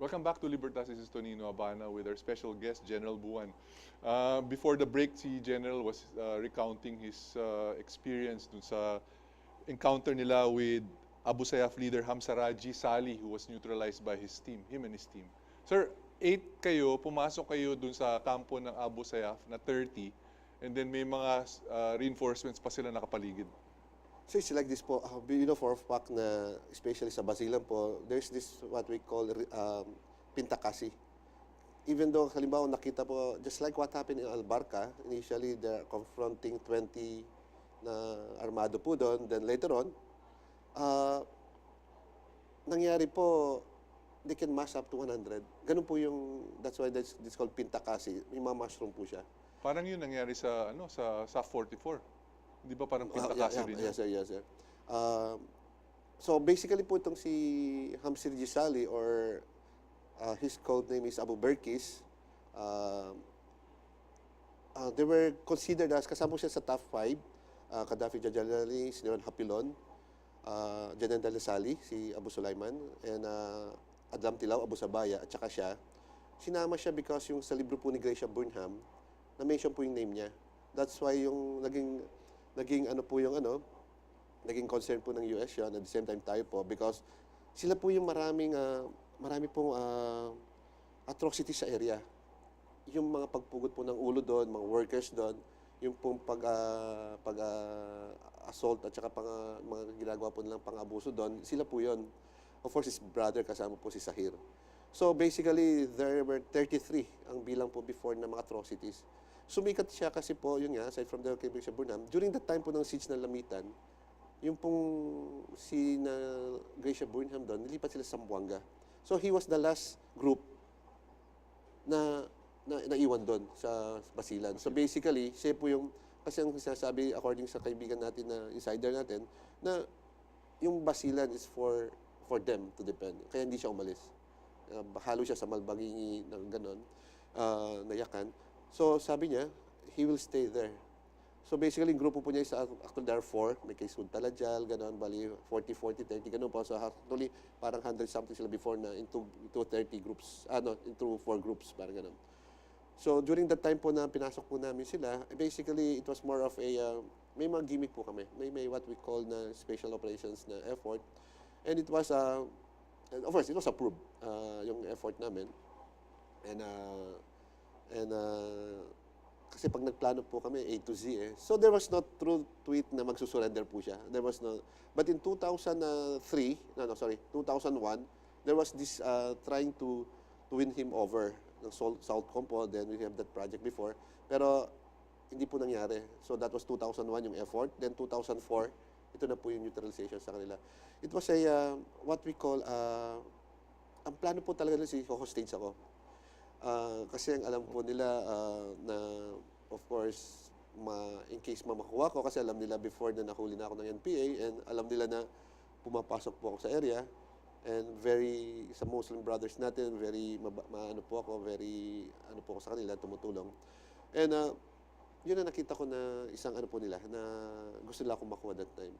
Welcome back to Libertas. This is Tonino Habana with our special guest, General Buan. Before the break, si General was recounting his experience dun sa encounter nila with Abu Sayyaf leader Amsiraji Sali, who was neutralized by his team, him and his team. Sir, 8 kayo, pumasok kayo dun sa kampo ng Abu Sayyaf na 30, and then may mga reinforcements pa sila nakapaligid. So it's like this po, for a fact na, especially sa Basilan po, there's this what we call pintakasi. Even though, halimbawa, nakita po, just like what happened in Albarca, initially they're confronting 20 na armado po doon, then later on, nangyari po, they can mass up to 100. Ganun po yung, that's why this called pintakasi. May mga mushroom po siya. Parang yun nangyari sa sa 44. Di ba parang pintakasi rin yun? Yes, sir, yes, sir. So basically po itong si Amsiraji Sali or his code name is Abu Berkis, they were considered as, kasama siya sa top 5, Gaddafi Jajalali, Siniran Hapilon, Gen Noel Sali, si Abu Sulaiman, and Adlam Tilaw, Abu Sabaya, at saka siya. Sinama siya because yung sa libro po ni Gracia Burnham, na-mention po yung name niya. That's why yung naging concern po ng US yun, at the same time tayo po, because sila po yung marami pong atrocities sa area. Yung mga pagpugot po ng ulo doon, mga workers doon, yung pong assault at saka mga ginagawa po nilang pang-abuso doon, sila po yun. Of course, his brother, kasama po si Sahir. So basically, there were 33 ang bilang po before na mga atrocities. Sumikat siya kasi po, yun nga, aside from the Gracia Burnham, during the time po ng siege ng Lamitan, yung pong si na Gracia Burnham doon, nilipat sila sa Zamboanga. So he was the last group na naiwan doon sa Basilan. So basically, siya po yung, kasi ang sinasabi according sa kaibigan natin na insider natin, na yung Basilan is for them to defend. Kaya hindi siya umalis. Halo siya sa Malbagingi ng ganon, nayakan. So sabi niya, he will stay there. So basically, grupo po niya is actually there are 4. May kay Sud Talajal, gano'n, bali 40, 30, gano'n po. So actually, parang 100 something sila before na into 30 groups, into 4 groups, parang gano'n. So during that time po na pinasok po namin sila, basically, it was more of a, may mga gimmick po kami. May what we call na special operations na effort. And it was, of course, it was approved, yung effort namin. And kasi pag nagplano po kami, A to Z eh. So there was no true tweet na magsusurrender po siya. There was no, but in 2001, there was this trying to win him over ng South Compo. Then we have that project before. Pero hindi po nangyari. So that was 2001 yung effort. Then 2004, ito na po yung neutralization sa kanila. It was a, what we call, ang plano po talaga nila si hostage ako. Kasi ang alam po nila na, of course, in case makuha ko, kasi alam nila before na nahuli na ako ng NPA, and alam nila na pumapasok po ako sa area, and sa Muslim brothers natin, very, very, po ako sa kanila, tumutulong. And yun na nakita ko na isang po nila, na gusto nila akong makuha that time.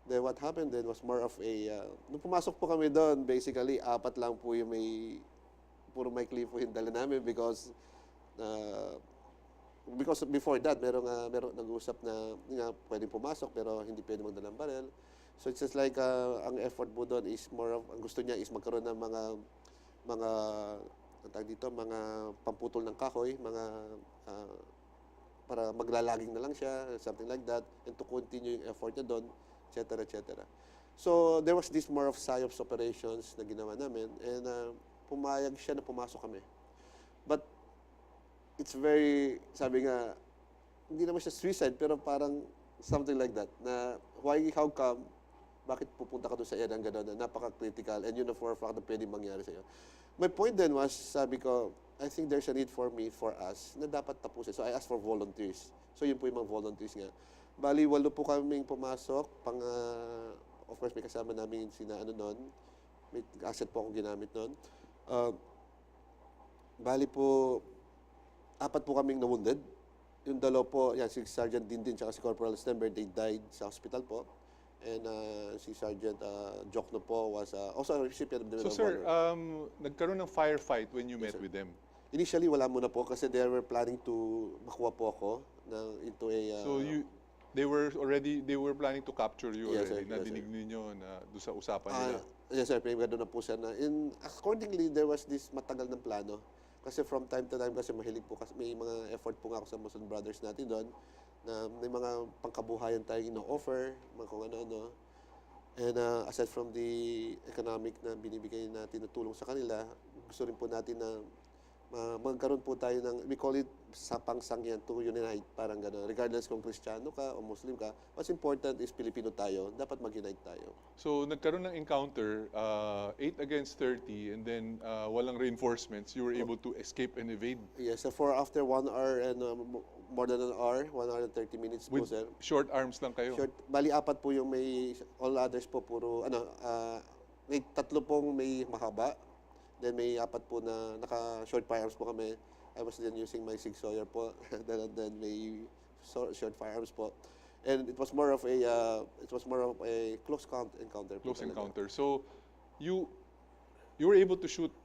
Then what happened then was more of a, nung pumasok po kami doon, basically, 4 lang po yung puro maikli po yung dala namin because before that, merong nag-uusap na pwedeng pumasok pero hindi pwedeng magdalang barel. So it's just like, ang effort po doon is more of, ang gusto niya is magkaroon ng mga pamputol ng kahoy, para maglalaging na lang siya, something like that, and to continue yung effort niya doon, etc., etc. So there was this more of PSYOPs operations na ginawa namin, and pumayag siya na pumasok kami. But it's very, sabi nga, hindi naman siya suicide, pero parang something like that, na how come, bakit pupunta ka doon sa area ng gano'n, na napaka-critical, and yun na for a fact na pwedeng mangyari sa'yo. My point then was, sabi ko, I think there's a need for us, na dapat tapusin. So I asked for volunteers. So yun po yung mga volunteers nga. Bali, 8 po kaming pumasok, of course, may kasama namin noon, may asset po akong ginamit noon. Bali po, 4 po kaming na-wounded. Yung 2 po, si Sergeant Dindin at si Corporal Stember, they died sa hospital po. And si Sergeant Jokno po was also a recipient of the Medal So of sir, Valor. nagkaroon ng firefight when you met sir. with them. Initially, wala muna po kasi they were planning to makuha po ako into a... So they were planning to capture you Yes, already. sir. Yes, Nadinig ninyo na doon sa usapan nila. yes, sir. Pinagano na po siya na. Accordingly, there was this matagal ng plano. Kasi from time to time, kasi mahilig po, kasi may mga effort po nga ako sa Muslim brothers natin doon, na may mga pangkabuhayan tayong ino-offer, mga kung ano-ano. And aside from the economic na binibigay natin na tulong sa kanila, gusto rin po natin na magkaroon po tayo ng, we call it sapang-sangyan to unite, parang gano'n. Regardless kung Kristiyano ka o Muslim ka, what's important is Pilipino tayo, dapat mag-unite tayo. So nagkaroon ng encounter, 8 against 30, and then walang reinforcements, you were able to escape and evade. Yes, so for after 1 hour and more than an hour, 1 hour and 30 minutes po, With sir. short arms lang kayo. Bali, 4 po yung may, all others po puro, may 3 pong may mahaba, then may 4 po na naka-short firearms po kami. I was then using my Sig Sauer po, then may short firearms po. And it was more of a close encounter. Close encounter. So you were able to shoot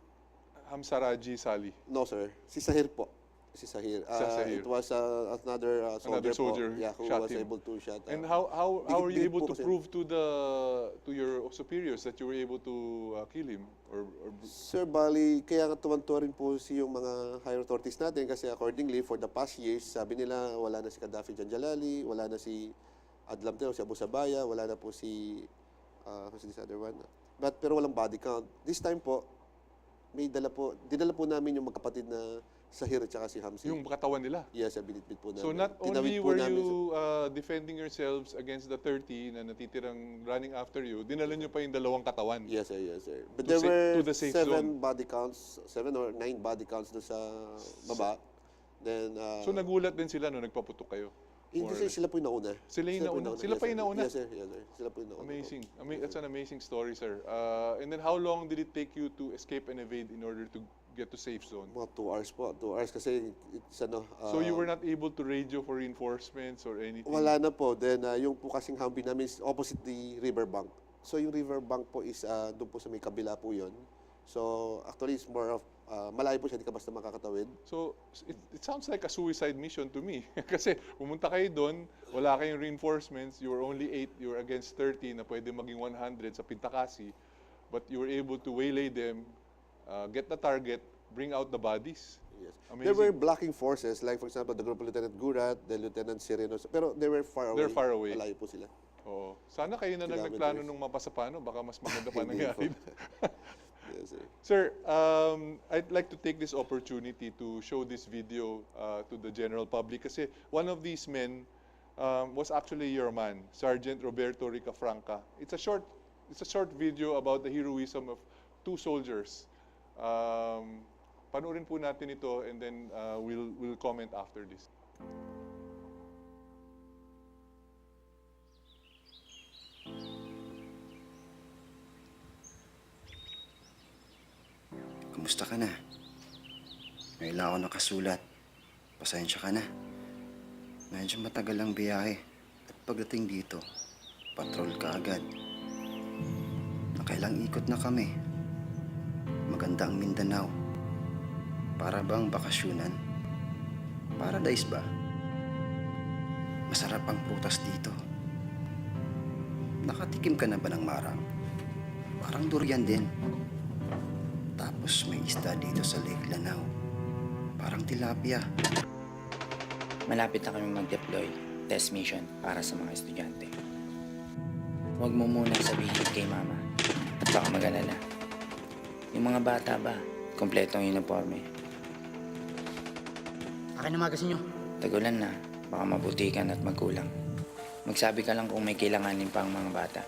Amsiraji Sali. No, sir. Si Sahir po. Si Sahir. Sahir. It was another soldier who shot was him. able to shot. And how were you Dikit able po to kasi. prove to your superiors that you were able to kill him? Sir, bali, kaya nga tuwan-tuwa rin po yung mga higher authorities natin kasi accordingly, for the past years, sabi nila wala na si Gaddafi Janjalali, wala na si Adlam Teo, si Abu Sayyaf, wala na po si, who's this other one? Pero walang body count. This time po, dinala po namin yung magkapatid na Sahir at saka si Hamsi. Yung katawan nila? Yes, binitbit po namin. So not only were you defending yourselves against the 30 na natitirang running after you, dinala nyo pa yung 2 katawan. Yes, sir. But To there were to the safe 7 zone. body counts, 7 or 9 body counts doon sa baba. Then, So nagulat din sila nung nagpaputok kayo? hindi sir, sila po yung nauna. Sila yung nauna? Sila pa yung nauna? Yes, sir. Sila po yung nauna. Amazing. That's an amazing story, sir. And then how long did it take you to escape and evade in order to get to safe zone? Mga 2 hours po. 2 hours kasi it's So you were not able to radio for reinforcements or anything? Wala na po. Then yung po kasing Humvee namin is opposite the riverbank. So yung riverbank po is doon po sa may kabila po yun. So actually it's more of malayo po siya, di ka basta makakatawid. So it sounds like a suicide mission to me. Kasi pumunta kayo doon, wala kayong reinforcements, you were only 8, you were against 30 na pwede maging 100 sa Pintakasi, but you were able to waylay them, get the target, bring out the bodies. Yes. Amazing. There were blocking forces, like for example, the group of Lieutenant Gurat, the Lieutenant Sireno, pero they were far away. They're far away. Malayo po sila. Oo. Sana kayo na Kilometers. nagplano nung mapasapano, baka mas maganda pa Hindi nangyari. po. Yes, sir. Sir, I'd like to take this opportunity to show this video to the general public kasi one of these men was actually your man, Sergeant Roberto Ricafranca. It's a short video about the heroism of 2 soldiers. Panoorin po natin ito and then we'll comment after this. Kumusta ka na? Ngayon lang ako nakasulat. Pasensya ka na. Medyo matagal ang biyahe. At pagdating dito, patrol ka agad. Nakailang ikot na kami. Maganda ang Mindanao. Para bang bakasyunan? Paradise ba? Masarap ang prutas dito. Nakatikim ka na ba ng marang? Parang durian din. Tapos may isda dito sa Lake Lanao. Parang tilapia. Malapit na kami mag-deploy. Test mission para sa mga estudyante. Huwag mo munang sabihin kay mama. At baka mag-alala. Yung mga bata ba, kompletong uniforme. Akin na magasin nyo. Tagulan na, baka mabutikan at magkulang. Magsabi ka lang kung may kailanganin pa ang mga bata.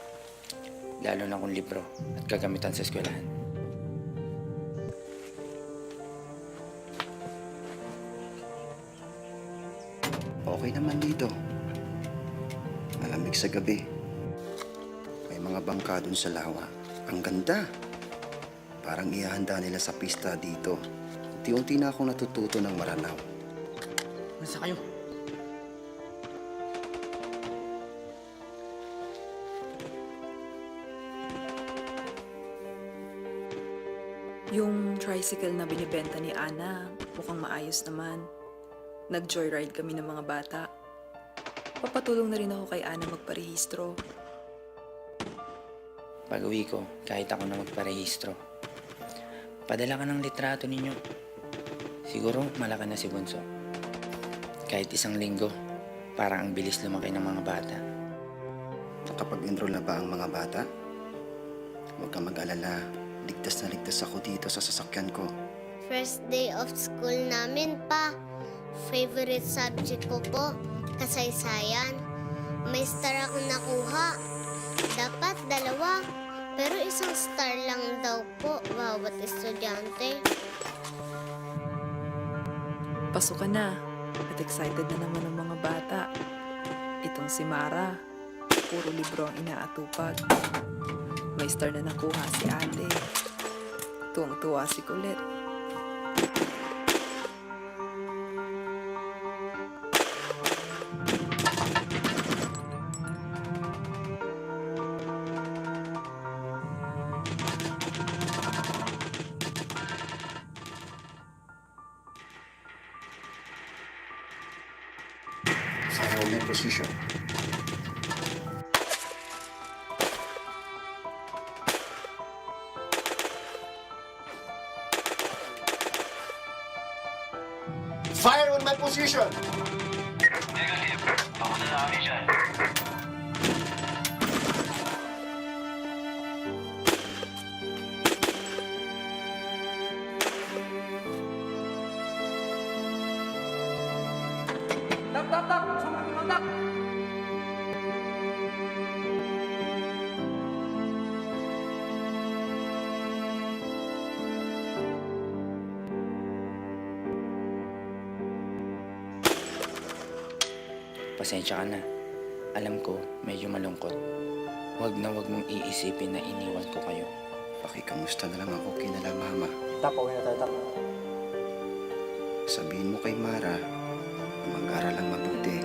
Lalo na kung libro at kagamitan sa eskwelahan. Okay naman dito. Malamig sa gabi. May mga bangka dun sa lawa. Ang ganda. Parang ihahanda nila sa pista dito. Unti-unti na akong natututo ng maranaw. Nasa kayo? Yung tricycle na binibenta ni Ana, mukhang maayos naman. Nag-joyride kami ng mga bata. Papatulong na rin ako kay Ana magparehistro. Pag uwi ko, kahit ako na magparehistro. Padala ka ng litrato ninyo. Siguro malaki na si Bunso. Kahit 1 linggo, parang ang bilis lumaki ng mga bata. Nakapag-enroll na ba ang mga bata? Huwag kang mag-alala. Ligtas na ligtas ako dito sa sasakyan ko. First day of school namin pa. Favorite subject ko po, kasaysayan. May star ako nakuha. Dapat 2, pero 1 star lang daw po bawat estudyante. Pasok ka na. At excited na naman ang mga bata. Itong si Mara, puro libro ang inaatupag. May star na nakuha si ate. Tuwang-tuwa si Colette. Fire on my position. Fire on my position! Pasensya ka na. Alam ko, medyo malungkot. Huwag mong iisipin na iniwan ko kayo. Pakikamusta na lang ako kinala mama. Pauwi na tayo, Sabihin mo kay Mara na mag-aral lang mabuti.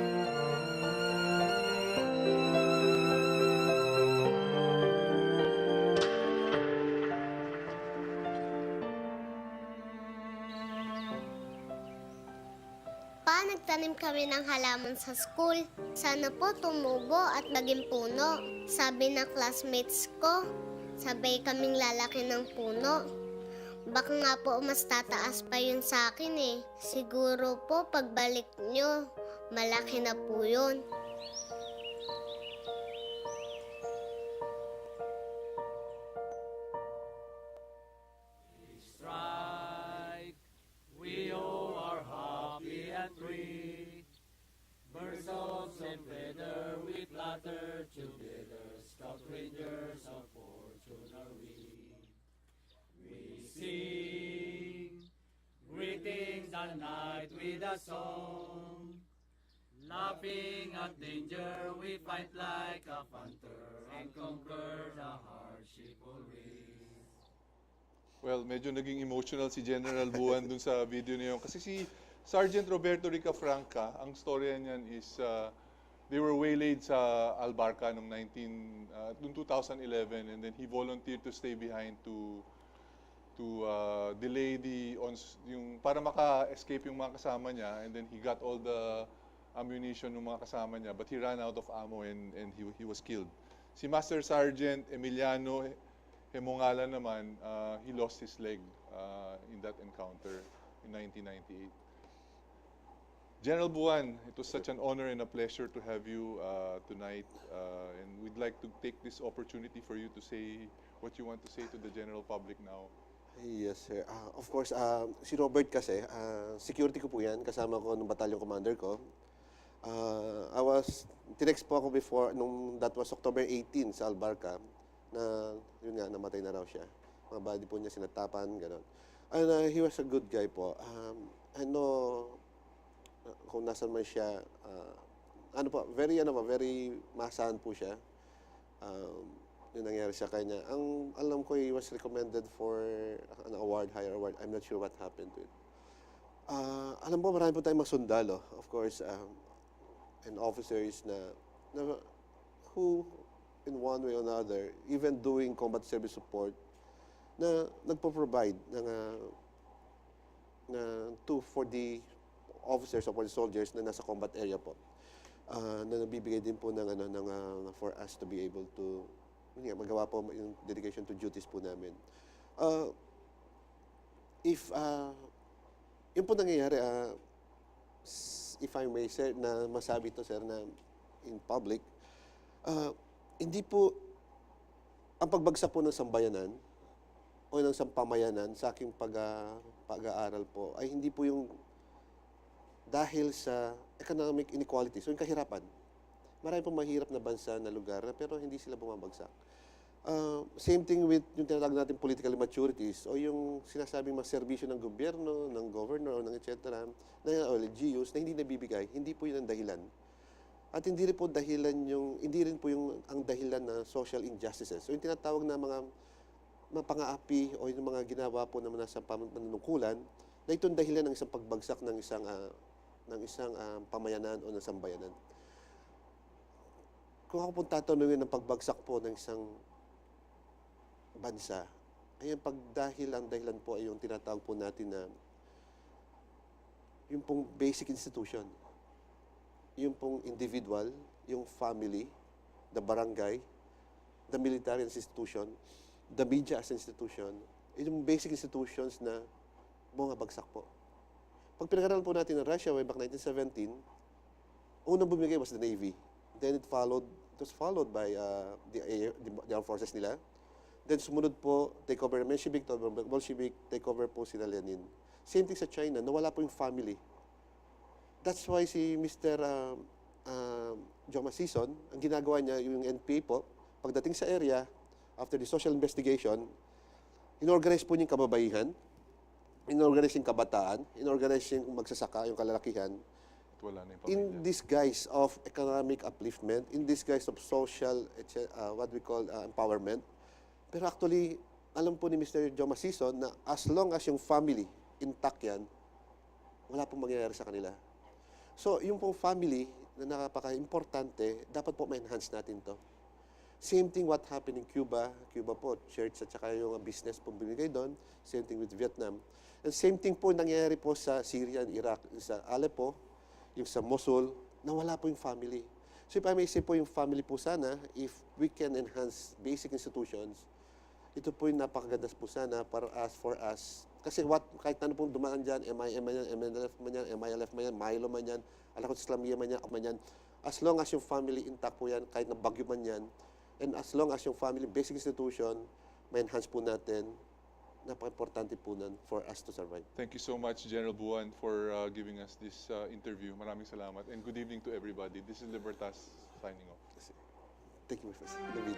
Pa, nagtanim kami ng halaman sa school. Sana po tumubo at maging puno. Sabi ng classmates ko, sabay kaming lalaki ng puno. Baka nga po mas tataas pa yun sa akin eh. Siguro po pagbalik nyo, malaki na po yun. We all are happy and free. Birds of same feather we flutter together. Scout rangers of fortune are we. We sing greetings at night with a song. Laughing at danger we fight like a panther and conquer the hardship always. Well, medyo naging emotional si General Buan dun sa video niyo. Kasi si Sergeant Roberto Ricafranca, ang storya niyan is they were waylaid sa Albarca noong 2011, and then he volunteered to stay behind to delay yung para maka-escape yung mga kasama niya, and then he got all the ammunition ng mga kasama niya, but he ran out of ammo and he was killed. Si Master Sergeant Emiliano Hemongala naman, he lost his leg in that encounter in 1998. General Buan, it was such an honor and a pleasure to have you tonight, and we'd like to take this opportunity for you to say what you want to say to the general public now. Yes, sir. Of course, si Robert kasi, security ko po yan, kasama ko nung battalion commander ko. Tinext po ako before, that was October 18 sa Albarca, na yun nga, namatay na raw siya. Mga body po niya sinatapan, gano'n. And he was a good guy po. I know kung nasan man siya, very masahan po siya. Yung nangyari sa kanya. Ang alam ko, he was recommended for an award, higher award. I'm not sure what happened to it. Alam po, marami po tayong mga sundalo, of course, and officers who, in one way or another, even doing combat service support, na nagpo-provide for the officers or for the soldiers na nasa combat area po. Na nabibigay din po for us to be able to magawa po yung dedication to duties po namin. Yun po nangyayari, if I may sir, na masabi to sir na in public, hindi po ang pagbagsak po ng sambayanan o ng sampamayanan sa aking pag-aaral po ay hindi po yung dahil sa economic inequality, so yung kahirapan. Marami pong mahirap na bansa na lugar pero hindi sila bumabagsak. Same thing with yung tinatawag natin political maturities o yung sinasabing mga serbisyo ng gobyerno, ng governor, o ng etc. O LGUs na hindi nabibigay, hindi po yun ang dahilan. At hindi rin po ang dahilan na social injustices. So yung tinatawag na mga pang-aapi o yung mga ginawa po naman sa panunungkulan na itong dahilan ng isang pagbagsak ng isang pamayanan o ng sambayanan. Kung ako pong tatanungin ng pagbagsak po ng isang bansa, ay ang dahilan po ay yung tinatawag po natin na yung pong basic institution, yung pong individual, yung family, the barangay, the military institution, the media as institution, yung basic institutions na bumabagsak po. Pag pinag-aralan po natin ng Russia way back 1917, unang bumigay was the Navy. Then it was followed by the armed forces nila. Then sumunod po, take over Menshevik, Bolshevik, take over po sila Lenin. Same thing sa China, nawala po yung family. That's why si Mr. Joma Sison, ang ginagawa niya, yung NPA po, pagdating sa area, after the social investigation, inorganize po niya yung kababaihan, inorganize yung kabataan, inorganize yung magsasaka, yung kalalakihan, Wala na yung in pamilya. this guise of economic upliftment, in this guise of social, what we call empowerment. Pero actually, alam po ni Mr. Joma Sison na as long as yung family intact yan, wala pong mangyayari sa kanila. So, yung pong family na napaka-importante, dapat po ma-enhance natin to. Same thing what happened in Cuba. Cuba po, church at saka yung business po binigay doon. Same thing with Vietnam. And same thing po nangyayari po sa Syria and Iraq. Sa Aleppo, yung sa Mosul, nawala po yung family. So if I may say po yung family po sana, if we can enhance basic institutions, ito po yung napakaganda po sana for us. Kasi kahit ano pong dumaan dyan, MIM man yan, MNLF man yan, MILF man yan, Milo man yan, Alakot Islamiyah man yan, as long as yung family intact po yan, kahit na bagyo man yan, and as long as yung family basic institution, ma-enhance po natin, napaka-importante po nun for us to survive. Thank you so much, General Buan, for giving us this interview. Maraming salamat. And good evening to everybody. This is Libertas signing off. Thank you, Mr. David.